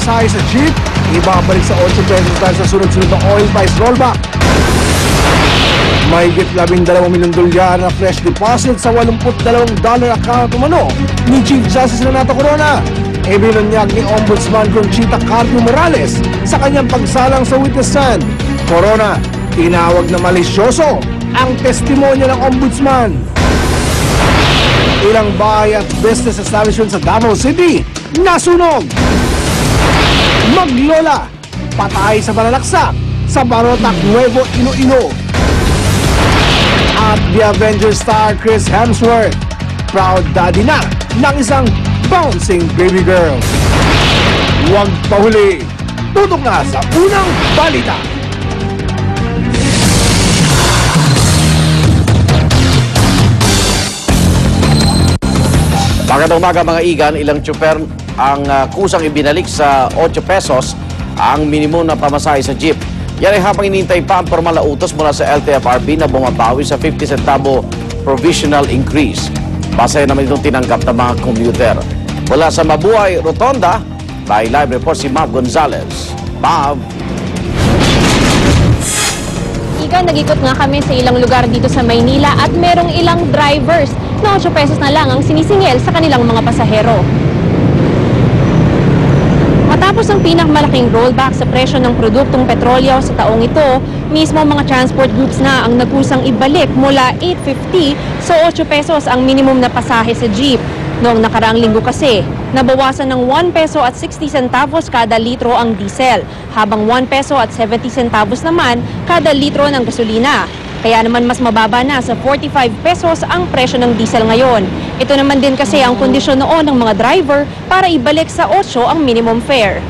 pamasahe sa jeep, ibabalik sa 8 pesos dahil sa sunod-sunod na oil price rollback. Mahigit $12 milyong na fresh deposit sa $82 account umano ni Chief Justice Renato Corona. Ibinunyag ni Ombudsman Conchita Carpio Morales sa kanyang pagsalang sa witness stand. Corona, tinawag na malisyoso ang testimonya ng Ombudsman. Ilang bahay at business establishment sa Davao City nasunog. Maglola, patay sa Balalaksak sa Barotac, Nuevo Iloilo. At The Avenger star Chris Hemsworth, proud daddy na ng isang bouncing baby girl. Huwag pahuli, tutok na sa unang balita. Magandang umaga mga igan, ilang tsuper ang kusang ibinalik sa 8 pesos ang minimum na pamasahe sa jeep. Yan ay habang inintay pa ang formal na utos mula sa LTFRB na bumabawi sa 50 centavo provisional increase. Base naman itong tinanggap ng mga commuter. Mula sa Mabuhay Rotonda, may live report si Mav Gonzalez. Mav! Ika, nag-ikot nga kami sa ilang lugar dito sa Maynila at merong ilang drivers na 8 pesos na lang ang sinisingil sa kanilang mga pasahero. Matapos ang pinakamalaking rollback sa presyo ng produktong petrolyo sa taong ito, mismo mga transport groups na ang nagkusang ibalik mula 8.50 sa 8 pesos ang minimum na pasahe sa jeep. Noong nakaraang linggo kasi, nabawasan ng 1 peso at 60 centavos kada litro ang diesel, habang 1 peso at 70 centavos naman kada litro ng gasolina. Kaya naman mas mababa na sa 45 pesos ang presyo ng diesel ngayon. Ito naman din kasi ang kondisyon noon ng mga driver para ibalik sa 8 ang minimum fare.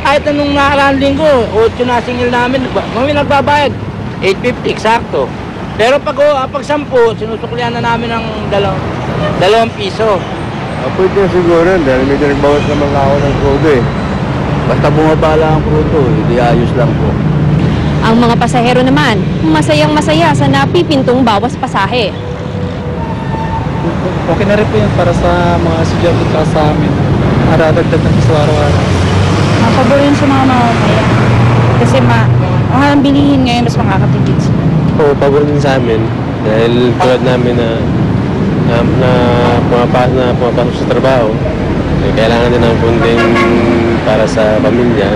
Kahit anong nakaraang linggo, 8 na singil namin, kami nagbabayad, 8.50 eksakto. Pero pag 10, sinusuklian na namin ng 2 piso. Pwede siguro dahil medyo nagbawas naman ako ng crudo eh. Basta bumaba lang ang crudo, hindi ayos lang po. Ang mga pasahero naman, masayang-masaya sa napipintong bawas pasahe. Okay na rin po yun para sa mga estudyante at sa amin. Para dagdag ng piso araw-araw. Pabor yun sa mga mamamayan. Kasi mahal ang bilihin ngayon, mas makakatipid sila. Oo, pabor din sa amin. Dahil tulad namin na pumapasok sa trabaho, kailangan din ng funding para sa pamilya.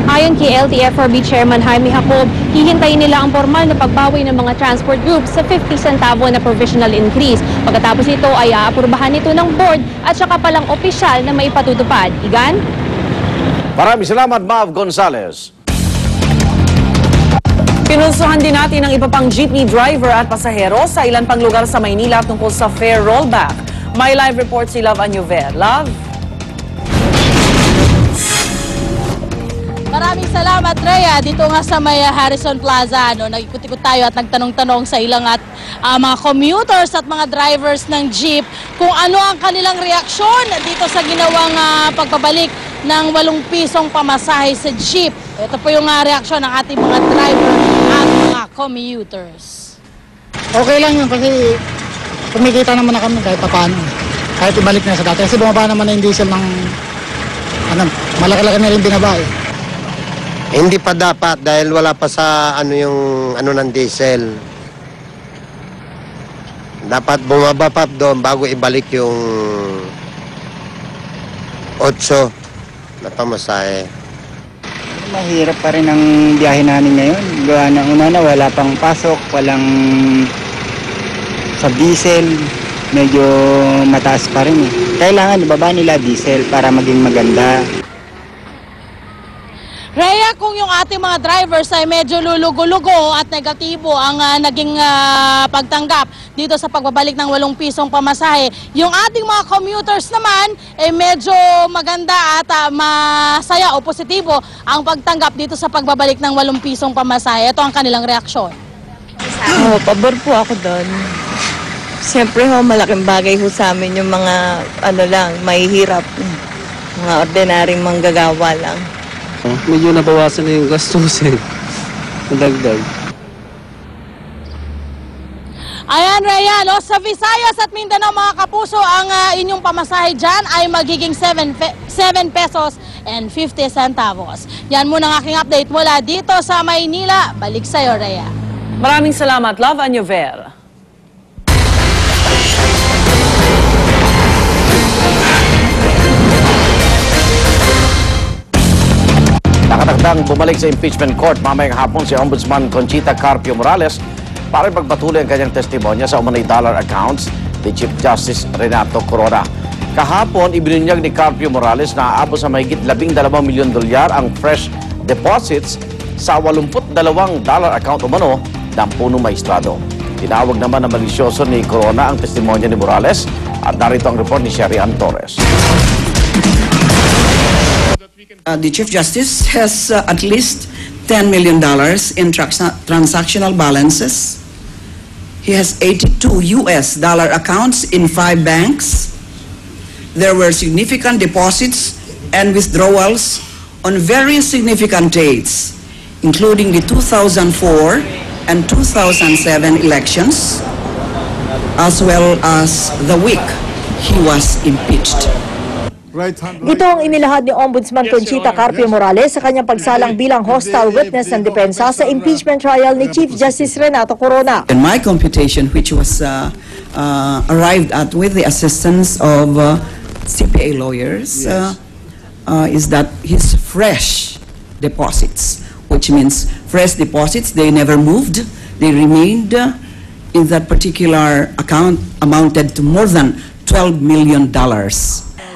Ayon kay LTFRB Chairman Jaime Jacob, hihintayin nila ang formal na pagbawi ng mga transport groups sa 50 centavo na provisional increase. Pagkatapos nito ay aapurbahan nito ng board at saka palang opisyal na maipatutupad. Igan? Maraming salamat, Mav Gonzalez. Pinunsuhan din natin ang iba pang jeepney driver at pasahero sa ilan pang lugar sa Maynila tungkol sa fare rollback. May live report si Love Añuver. Love? Maraming salamat, Rhea. Dito nga sa may Harrison Plaza, nag-ikot-ikot tayo at nagtanong-tanong sa ilang at mga commuters at mga drivers ng jeep kung ano ang kanilang reaksyon dito sa ginawang pagbabalik ng 8 pisong pamasahe sa jeep. Ito po yung reaksyon ng ating mga driver at mga commuters. Okay lang yun kasi kumikita naman na kami kahit paano. Kahit ibalik na sa dati. Kasi bumaba naman na yung diesel ng malaki-laki na rin binaba eh. Hindi pa dapat dahil wala pa sa yung ng diesel. Dapat bumaba pa doon bago ibalik yung 8 na pamasahe. Mahirap pa rin ang biyahe namin ngayon. Gawa na una na wala pang pasok, walang sa diesel, medyo mataas pa rin eh. Kailangan ibaba nila diesel para maging maganda. Rhea, kung yung ating mga drivers ay medyo lulugo-lugo at negatibo ang naging pagtanggap dito sa pagbabalik ng 8 pisong pamasahe, yung ating mga commuters naman ay medyo maganda at masaya o positibo ang pagtanggap dito sa pagbabalik ng 8 pisong pamasahe. Ito ang kanilang reaksyon. Pabor po ako doon. Siyempre malaking bagay ho sa amin yung mga mahihirap. Mga ordinaryong manggagawa lang. Medyo nabawasan na yung gastusin. Dagdag. Ayan, Rhea, no? Sa Visayas at Mindanao, mga kapuso, ang inyong pamasahe dyan ay magiging 7 pesos and 50 centavos. Yan muna ang aking update mula dito sa Maynila. Balik sa'yo, Rhea. Maraming salamat, Love Anyover. Nakatakdang bumalik sa impeachment court mamayang hapon si Ombudsman Conchita Carpio Morales para ipagpatuloy ang kanyang testimonya sa umunay dollar accounts ni Chief Justice Renato Corona. Kahapon, ibinunyag ni Carpio Morales na aabot sa mahigit $12 milyon ang fresh deposits sa 82 dollar account umano ng punong maestrado. Tinawag naman na malisyoso ni Corona ang testimonya ni Morales at narito ang report ni Sherry Ann Torres. The Chief Justice has at least $10 million in transactional balances. He has 82 US dollar accounts in 5 banks. There were significant deposits and withdrawals on very significant dates, including the 2004 and 2007 elections, as well as the week he was impeached. Ito ang inilahad ni Ombudsman Conchita Carpio Morales sa kanyang pagsalang bilang hostile witness ng depensa sa impeachment trial ni Chief Justice Renato Corona. In my computation, which was arrived at with the assistance of CPA lawyers, is that his fresh deposits, which means fresh deposits, they never moved, they remained in that particular account, amounted to more than $12 million.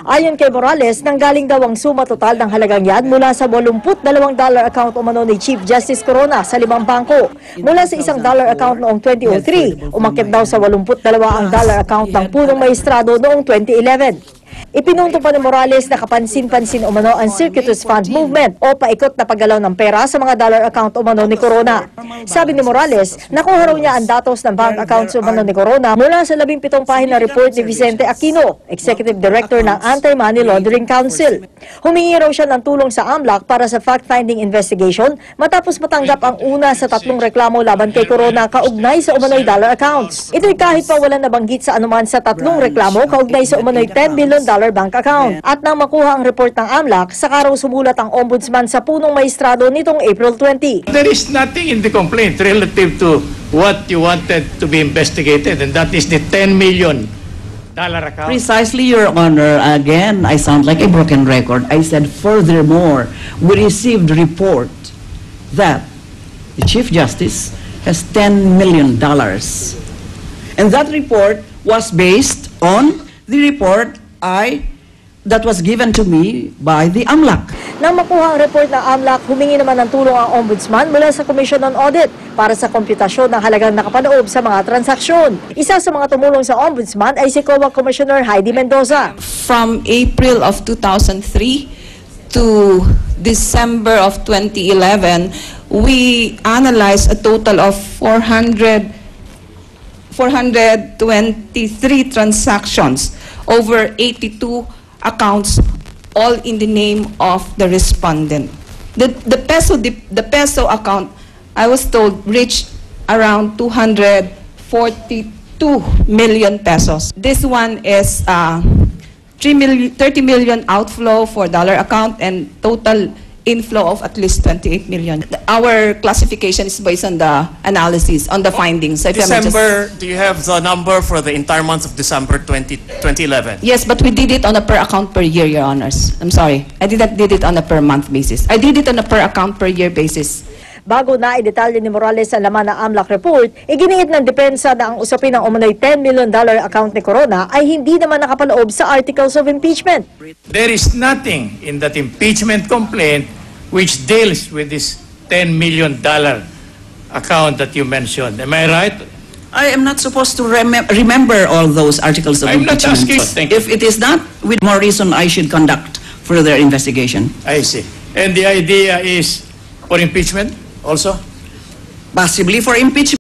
Ayon kay Morales, nanggaling daw ang suma total ng halagang yan mula sa 82 dollar account umano ni Chief Justice Corona sa 5 bangko. Mula sa $1 account noong 2003, umakyat daw sa 82 ang dollar account ng punong maestrado noong 2011. Ipinunto pa ni Morales na kapansin-pansin umano ang circuitous fund movement o paikot na paggalaw ng pera sa mga dollar account umano ni Corona. Sabi ni Morales, nakuha raw niya ang datos ng bank accounts umano ni Corona mula sa 17 pahina report ni Vicente Aquino, Executive Director ng Anti-Money Laundering Council. Humingi raw siya ng tulong sa AMLAC para sa fact-finding investigation matapos matanggap ang una sa 3 reklamo laban kay Corona kaugnay sa umano'y dollar accounts. Ito'y kahit pa wala nabanggit sa anuman sa 3 reklamo kaugnay sa umano'y $10 million bank account. At nang makuha ang report ng AMLAC, saka raw sumulat ang ombudsman sa punong maestrado nitong April 20. There is nothing in the complaint relative to what you wanted to be investigated, and that is the $10 million account. Precisely, Your Honor. Again, I sound like a broken record. I said, furthermore, we received report that the Chief Justice has $10 million. And that report was based on the report that was given to me by the AMLAC. Nang makuha ang report ng AMLAC, humingi naman ng tulong ang ombudsman mula sa Commission on Audit para sa komputasyon ng halagang nakapaloob sa mga transaksyon. Isa sa mga tumulong sa ombudsman ay si COA Commissioner Heidi Mendoza. From April of 2003 to December of 2011, we analyzed a total of 423 transactions over 82 accounts, all in the name of the respondent. The peso account, I was told, reached around 242 million pesos. This one is 30 million outflow for dollar account and total inflow of at least 28 million. Our classification is based on the analysis, on the findings. So December, do you have the number for the entire month of December 2011? Yes, but we did it on a per account per year, Your Honors. I'm sorry. I did it on a per month basis. I did it on a per account per year basis. Bago na idetalye ni Morales ang laman ng AMLAC report, iginiit ng depensa na ang usapin ng umano'y $10 million account ni Corona ay hindi naman nakapaloob sa articles of impeachment. There is nothing in that impeachment complaint which deals with this $10 million account that you mentioned. Am I right? I am not supposed to remember all those articles of impeachment. I'm not asking. If it is not, with more reason, I should conduct further investigation. I see. And the idea is for impeachment also? Possibly for impeachment.